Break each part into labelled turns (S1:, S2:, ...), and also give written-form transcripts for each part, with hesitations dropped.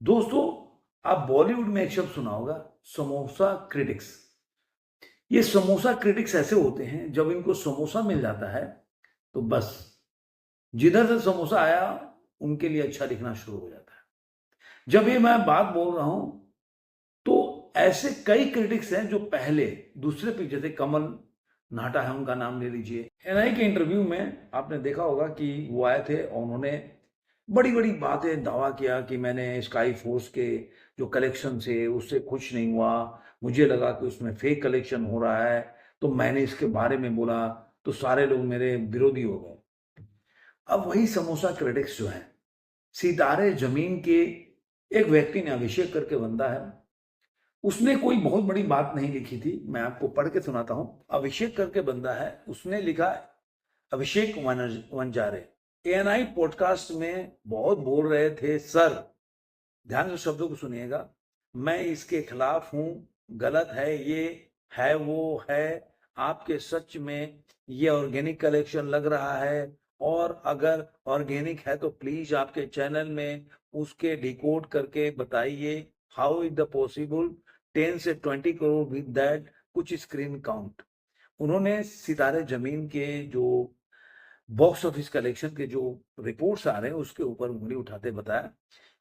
S1: दोस्तों, आप बॉलीवुड में एक शब्द सुना होगा, समोसा क्रिटिक्स। ये समोसा क्रिटिक्स ऐसे होते हैं, जब इनको समोसा मिल जाता है तो बस जिधर से समोसा आया उनके लिए अच्छा दिखना शुरू हो जाता है। जब ये मैं बात बोल रहा हूं तो ऐसे कई क्रिटिक्स हैं जो पहले दूसरे पे, जैसे कमल नाहटा है, उनका नाम ले लीजिए। एनआई के इंटरव्यू में आपने देखा होगा कि वो आए थे और उन्होंने बड़ी बड़ी बातें दावा किया कि मैंने स्काई फोर्स के जो कलेक्शन से उससे खुश नहीं हुआ, मुझे लगा कि उसमें फेक कलेक्शन हो रहा है, तो मैंने इसके बारे में बोला तो सारे लोग मेरे विरोधी हो गए। अब वही समोसा क्रिटिक्स जो है, सितारे जमीन के एक व्यक्ति ने, अभिषेक करके बंदा है, उसने कोई बहुत बड़ी बात नहीं लिखी थी। मैं आपको पढ़ के सुनाता हूं। अभिषेक करके बंदा है, उसने लिखा, अभिषेक वंजारे एएनआई पॉडकास्ट में बहुत बोल रहे थे सर, ध्यान से शब्दों को सुनिएगा, मैं इसके खिलाफ हूं, गलत है ये, है वो है, आपके सच में ये ऑर्गेनिक कलेक्शन लग रहा है, और अगर ऑर्गेनिक है तो प्लीज आपके चैनल में उसके डिकोड करके बताइए, हाउ इज द पॉसिबल 10 से 20 करोड़ विद दैट कुछ स्क्रीन काउंट। उन्होंने सितारे जमीन के जो बॉक्स ऑफिस कलेक्शन के जो रिपोर्ट्स आ रहे हैं उसके ऊपर उंगली उठाते बताया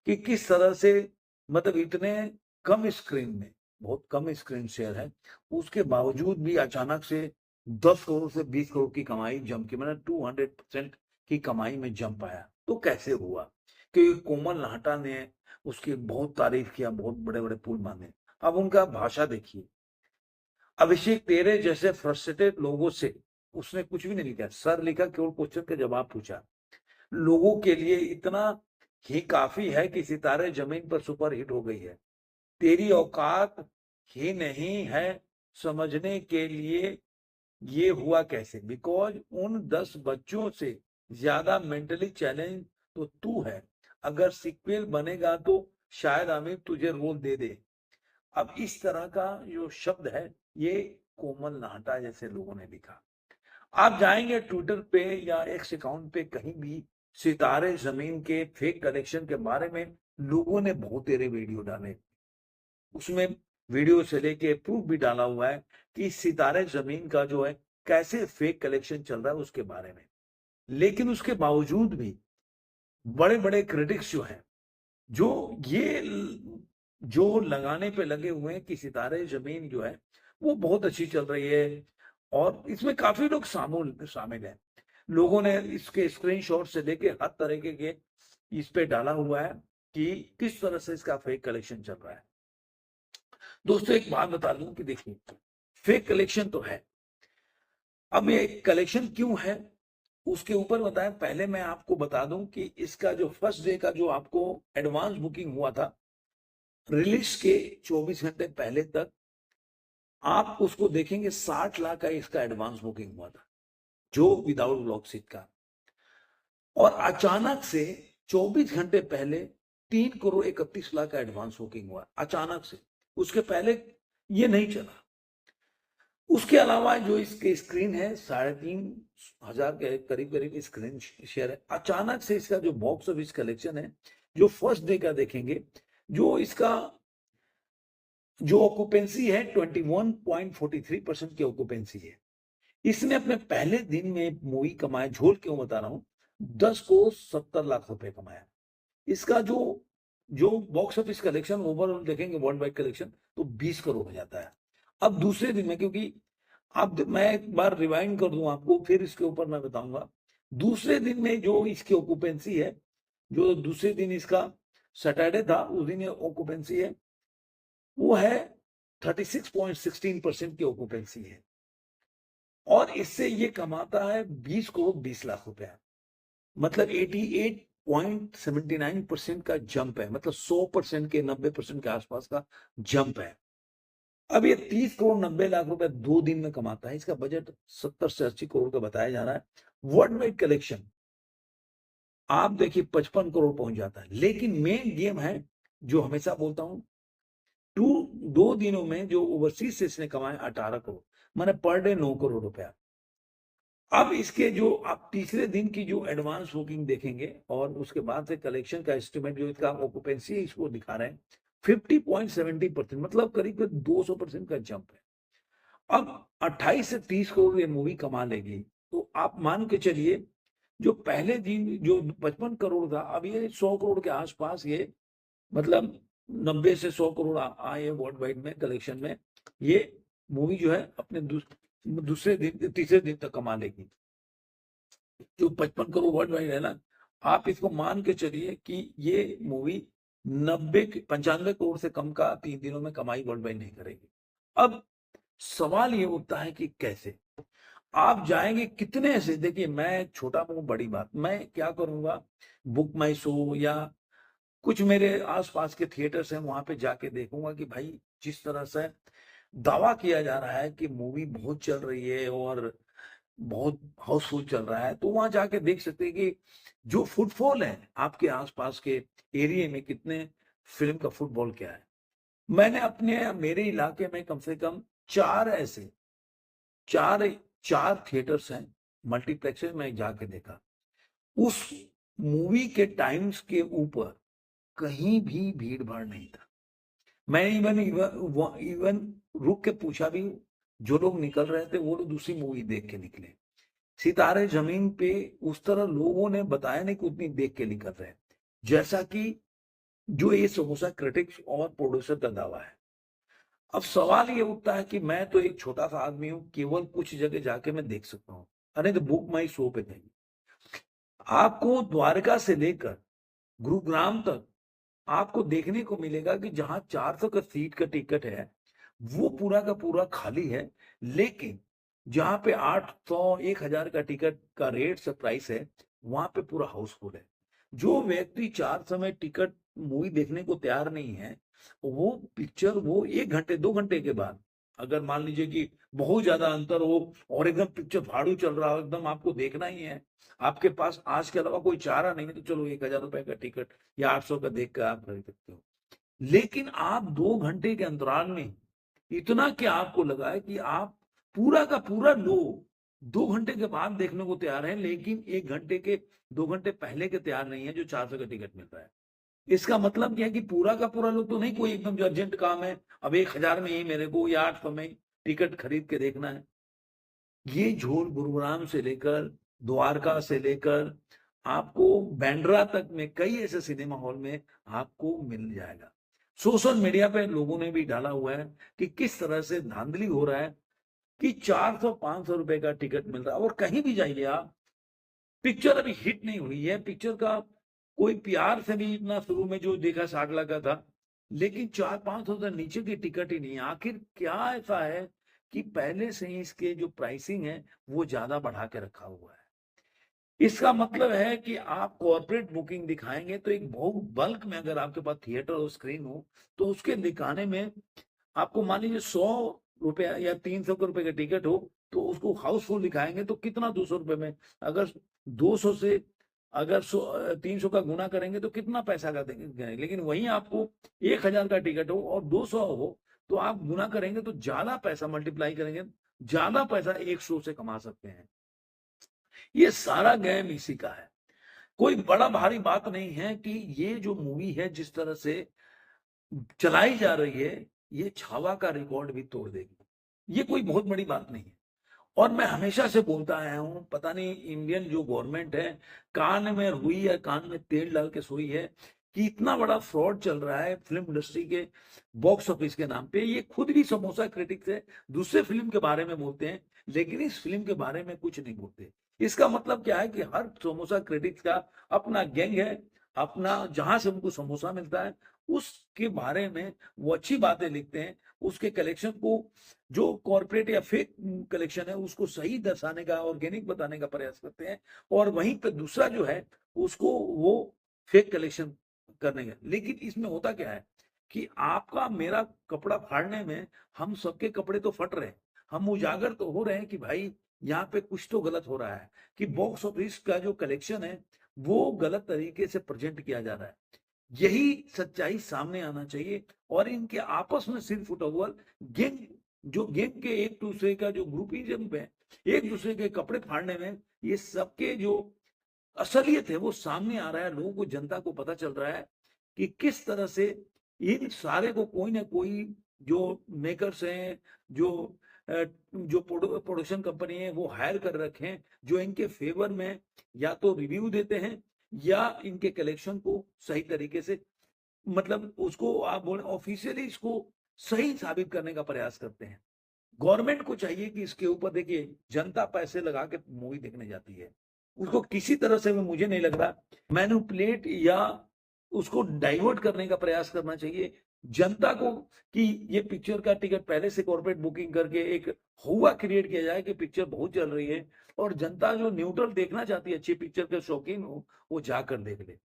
S1: कि किस तरह से, मतलब इतने कम स्क्रीन में, बहुत कम स्क्रीन शेयर है, उसके बावजूद भी अचानक से 10 करोड़ से 20 करोड़ की कमाई जंप की, मतलब 200% की कमाई में जंप आया। तो कैसे हुआ? क्योंकि कोमल नाहटा ने उसकी बहुत तारीफ किया, बहुत बड़े बड़े पुल बांधे। अब उनका भाषा देखिए, अभिषेक तेरे जैसे फ्रस्ट्रेटेड लोगों से उसने कुछ भी नहीं लिखा, सर लिखा, केवल क्वेश्चन का जवाब पूछा। लोगों के लिए इतना ही काफी है कि सितारे जमीन पर सुपर हिट हो गई है, तेरी औकात ही नहीं है समझने के लिए ये हुआ कैसे, बिकॉज उन 10 बच्चों से ज्यादा मेंटली चैलेंज तो तू है। अगर सीक्वल बनेगा तो शायद आमिर तुझे रोल दे दे। अब इस तरह का जो शब्द है, ये कोमल नाहटा जैसे लोगों ने लिखा। आप जाएंगे ट्विटर पे या एक्स अकाउंट पे, कहीं भी सितारे जमीन के फेक कलेक्शन के बारे में लोगों ने बहुत तेरे वीडियो डाले। उसमें वीडियो से लेके प्रूफ भी डाला हुआ है कि सितारे जमीन का जो है कैसे फेक कलेक्शन चल रहा है उसके बारे में। लेकिन उसके बावजूद भी बड़े बड़े क्रिटिक्स जो हैं, जो ये जो लगाने पे लगे हुए हैं कि सितारे जमीन जो है वो बहुत अच्छी चल रही है, और इसमें काफी लोग शामिल शामिल हैं। लोगों ने इसके स्क्रीनशॉट से लेके हर तरीके के इस पे डाला हुआ है कि किस तरह से इसका फेक कलेक्शन चल रहा है। दोस्तों, एक बात बता दूं कि देखिए, फेक कलेक्शन तो है। अब ये कलेक्शन क्यों है उसके ऊपर बताया, पहले मैं आपको बता दूं कि इसका जो फर्स्ट डे का जो आपको एडवांस बुकिंग हुआ था, रिलीज के 24 घंटे पहले तक आप उसको देखेंगे 60 लाख का इसका एडवांस बुकिंग हुआ था, जो विदाउट ब्लॉक सीट का। और अचानक से 24 घंटे पहले 3 करोड़ 31 लाख का एडवांस बुकिंग हुआ, अचानक से। उसके पहले ये नहीं चला। उसके अलावा जो इसके स्क्रीन है, 3,500 के करीब करीब स्क्रीन शेयर है। अचानक से इसका जो बॉक्स ऑफिस कलेक्शन है, जो फर्स्ट डे का देखेंगे, जो इसका जो ऑक्यूपेंसी है 21.43% की ऑक्यूपेंसी है। इसने अपने पहले दिन में मूवी कमाया, झोल क्यों बता रहा हूं, 10 करोड़ 70 लाख रुपए कमाया। इसका जो जो बॉक्स ऑफिस कलेक्शन ओवरऑल देखेंगे, वर्ल्ड वाइड कलेक्शन, तो 20 करोड़ हो जाता है। अब दूसरे दिन में, क्योंकि अब मैं एक बार रिवाइंड कर दूं आपको, फिर इसके ऊपर मैं बताऊंगा। दूसरे दिन में जो इसकी ऑक्यूपेंसी है, जो दूसरे दिन इसका सैटरडे था, उस दिन ऑक्यूपेंसी है, वो है 36.16% की ऑक्यूपेंसी है। और इससे ये कमाता है 20 करोड़ 20 लाख रुपया, मतलब 88.79% का जंप है, मतलब 100% के 90% के आसपास का जंप है। अब ये 30 करोड़ 90 लाख रुपए 2 दिन में कमाता है। इसका बजट 70 से 80 करोड़ का बताया जा रहा है। वर्ल्ड वाइड कलेक्शन आप देखिए 55 करोड़ पहुंच जाता है। लेकिन मेन गेम है, जो हमेशा बोलता हूं, 2 दिनों में जो ओवरसीज से इसने कमाए 18 करोड़, माने पर डे 9 करोड़ रुपया। अब इसके जो आप तीसरे दिन की जो एडवांस बुकिंग देखेंगे और उसके बाद से कलेक्शन का एस्टिमेट जो इसका ऑक्यूपेंसी है इसको दिखा रहे हैं 50.70%, मतलब करीब 200% का जंप है। अब 28 से 30 करोड़ ये मूवी कमा लेगी तो आप मान के चलिए जो पहले दिन जो 55 करोड़ था अब ये 100 करोड़ के आसपास ये मतलब 90 से 100 करोड़ आए वर्ल्ड वाइड में कलेक्शन में ये मूवी जो है अपने दूसरे दिन तीसरे दिन तक कमा लेगी। जो 55 करोड़ वर्ल्ड वाइड है ना, आप इसको मान के चलिए कि ये मूवी 95 करोड़ से कम का 3 दिनों में कमाई वर्ल्ड वाइड नहीं करेगी। अब सवाल ये उठता है कि कैसे? आप जाएंगे कितने ऐसे, देखिए मैं छोटा मुंह बड़ी बात, मैं क्या करूंगा, बुक माई शो या कुछ मेरे आसपास के थिएटर्स हैं वहां पे जाके देखूंगा कि भाई जिस तरह से दावा किया जा रहा है कि मूवी बहुत चल रही है और बहुत हाउसफुल चल रहा है, तो वहां जाके देख सकते हैं कि जो फुटफॉल है आपके आसपास के एरिया में कितने फिल्म का फुटबॉल क्या है। मैंने अपने मेरे इलाके में कम से कम चार ऐसे चार चार थिएटर्स हैं मल्टीप्लेक्स में जाके देखा। उस मूवी के टाइम्स के ऊपर कहीं भी भीड़ भाड़ नहीं था। मैंने इवन इवन इवन रुक के पूछा भी, जो लोग निकल रहे थे वो लोग दूसरी मूवी देख के निकले। सितारे जमीन पे उस तरह लोगों ने बताया नहीं कि उतनी देख के निकल रहे हैं जैसा कि जो ये समोसा क्रिटिक्स और प्रोड्यूसर का दावा है। अब सवाल ये उठता है कि मैं तो एक छोटा सा आदमी हूं, केवल कुछ जगह जाके मैं देख सकता हूँ, अरे तो बुक माई शो पे नहीं। आपको द्वारका से लेकर गुरुग्राम तक आपको देखने को मिलेगा कि जहां 400 का सीट का टिकट है वो पूरा का पूरा खाली है, लेकिन जहां पे 800 1000 का टिकट का रेट से प्राइस है वहां पे पूरा हाउसफुल है। जो व्यक्ति 4 समय टिकट मूवी देखने को तैयार नहीं है, वो पिक्चर वो 1 घंटे 2 घंटे के बाद, अगर मान लीजिए कि बहुत ज्यादा अंतर हो और एकदम पिक्चर फाड़ू चल रहा हो, एकदम आपको देखना ही है, आपके पास आज के अलावा कोई चारा नहीं है, तो चलो 1000 रुपए का टिकट या 800 का देख कर आप खरीद सकते हो। लेकिन आप 2 घंटे के अंतराल में इतना क्या आपको लगा है कि आप पूरा का पूरा लो 2 घंटे के बाद देखने को तैयार है, लेकिन 1 घंटे के 2 घंटे पहले के तैयार नहीं है जो 400 का टिकट मिल रहा है। इसका मतलब क्या है कि पूरा का पूरा लोग तो नहीं, कोई एकदम जो अर्जेंट काम है अब 1000 में ही मेरे को या 800 में टिकट खरीद के देखना है। ये झूठ गुरुग्राम से लेकर द्वारका से लेकर आपको बैंड्रा तक में कई ऐसे सिनेमा हॉल में आपको मिल जाएगा। सोशल मीडिया पे लोगों ने भी डाला हुआ है कि किस तरह से धांधली हो रहा है कि 400-500 रुपए का टिकट मिल रहा है। और कहीं भी जाइए आप, पिक्चर अभी हिट नहीं हुई है, पिक्चर का कोई प्यार से भी इतना शुरू में जो देखा 60 लाख का था, लेकिन 400-500 से नीचे की टिकट ही नहीं है। आखिर क्या ऐसा है कि पहले से ही इसके जो प्राइसिंग है वो ज्यादा बढ़ा के रखा हुआ है। इसका मतलब है कि आप कॉर्पोरेट बुकिंग दिखाएंगे तो एक बहुत बल्क में, अगर आपके पास थिएटर और स्क्रीन हो तो उसके दिखाने में आपको मान लीजिए 100 रुपया या 300 रुपए का टिकट हो तो उसको हाउसफुल दिखाएंगे तो कितना 200 रुपए में, अगर 200 से अगर 300 का गुना करेंगे तो कितना पैसा का देंगे। लेकिन वहीं आपको 1000 का टिकट हो और 200 हो तो आप गुना करेंगे तो ज्यादा पैसा मल्टीप्लाई करेंगे, ज्यादा पैसा एक शो से कमा सकते हैं। ये सारा गेम इसी का है। कोई बड़ा भारी बात नहीं है कि ये जो मूवी है जिस तरह से चलाई जा रही है ये छावा का रिकॉर्ड भी तोड़ देगी। ये कोई बहुत बड़ी बात नहीं है। और मैं हमेशा से बोलता आया हूं, पता नहीं इंडियन जो गवर्नमेंट है कान में रुई या कान में तेल डाल के सोई है कि इतना बड़ा फ्रॉड चल रहा है फिल्म इंडस्ट्री के बॉक्स ऑफिस के नाम पे। ये खुद भी समोसा क्रिटिक्स है, दूसरे फिल्म के बारे में बोलते हैं लेकिन इस फिल्म के बारे में कुछ नहीं बोलते। इसका मतलब क्या है कि हर समोसा क्रिटिक्स का अपना गैंग है, अपना जहां से उनको समोसा मिलता है उसके बारे में वो अच्छी बातें लिखते हैं, उसके कलेक्शन को जो कॉर्पोरेट या फेक कलेक्शन है उसको सही दर्शाने का, ऑर्गेनिक बताने का प्रयास करते हैं, और वहीं पे दूसरा जो है उसको वो फेक कलेक्शन करने का। लेकिन इसमें होता क्या है कि आपका मेरा कपड़ा फाड़ने में हम सबके कपड़े तो फट रहे हैं, हम उजागर तो हो रहे हैं कि भाई यहाँ पे कुछ तो गलत हो रहा है, कि बॉक्स ऑफिस का जो कलेक्शन है वो गलत तरीके से प्रेजेंट किया जा रहा है। यही सच्चाई सामने आना चाहिए। और इनके आपस में सिर फुटबॉल गेम, जो गेम के एक दूसरे का जो ग्रुपिज्म है एक दूसरे के कपड़े फाड़ने में, ये सबके जो असलियत है वो सामने आ रहा है। लोगों को, जनता को पता चल रहा है कि किस तरह से इन सारे को कोई ना कोई जो मेकर्स हैं, जो जो प्रोडक्शन कंपनी है वो हायर कर रखे हैं, जो इनके फेवर में या तो रिव्यू देते हैं या इनके कलेक्शन को सही तरीके से, मतलब उसको आप बोले ऑफिशियली इसको सही साबित करने का प्रयास करते हैं। गवर्नमेंट को चाहिए कि इसके ऊपर, देखिए जनता पैसे लगा के मूवी देखने जाती है, उसको किसी तरह से, मुझे नहीं लग रहा मैनिपुलेट या उसको डाइवर्ट करने का प्रयास करना चाहिए जनता को, कि ये पिक्चर का टिकट पहले से कॉर्पोरेट बुकिंग करके एक हुआ क्रिएट किया जाए कि पिक्चर बहुत चल रही है, और जनता जो न्यूट्रल देखना चाहती है, अच्छी पिक्चर के शौकीन हो, वो जाकर देख ले।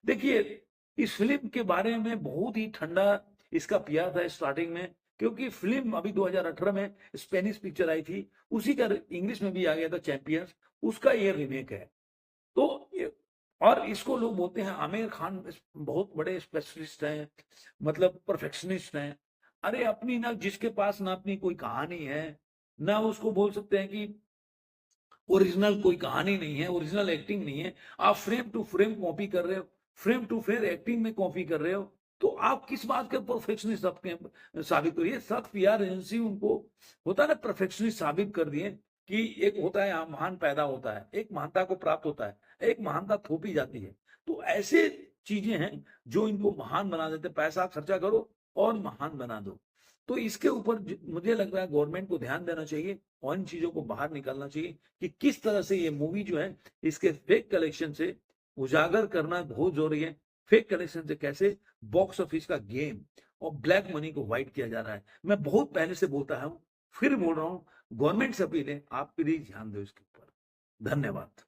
S1: देखिए, इस फिल्म के बारे में बहुत ही ठंडा इसका पीआर था स्टार्टिंग में, क्योंकि फिल्म अभी 2018 में स्पेनिश पिक्चर आई थी, उसी का इंग्लिश में भी आ गया था चैंपियंस, उसका ये रीमेक है। तो और इसको लोग बोलते हैं आमिर खान बहुत बड़े स्पेशलिस्ट हैं, मतलब परफेक्शनिस्ट हैं। अरे अपनी ना, जिसके पास ना अपनी कोई कहानी है, ना उसको बोल सकते हैं कि ओरिजिनल कोई कहानी नहीं है, ओरिजिनल एक्टिंग नहीं है, आप फ्रेम टू फ्रेम कॉपी कर रहे हो, फ्रेम टू फ्रेम एक्टिंग में कॉपी कर रहे हो, तो आप किस बात के परफेक्शनिस्ट अपने साबित करिए। सब पीआर एजेंसी उनको होता है ना परफेक्शनिस्ट साबित कर दिए, कि एक होता है महान पैदा होता है, एक महानता को प्राप्त होता है, एक महानता थोपी जाती है। तो ऐसे चीजें हैं जो इनको महान बना देते, पैसा खर्चा करो और महान बना दो। तो इसके ऊपर मुझे लग रहा है गवर्नमेंट को ध्यान देना चाहिए और इन चीजों को बाहर निकालना चाहिए कि किस तरह से ये मूवी जो है इसके फेक कलेक्शन से उजागर करना बहुत जरूरी है। फेक कलेक्शन से कैसे बॉक्स ऑफिस का गेम और ब्लैक मनी को व्हाइट किया जा रहा है। मैं बहुत पहले से बोलता हूं, फिर बोल रहा हूं, गवर्नमेंट से अपील है, आप प्लीज ध्यान दो इसके ऊपर। धन्यवाद।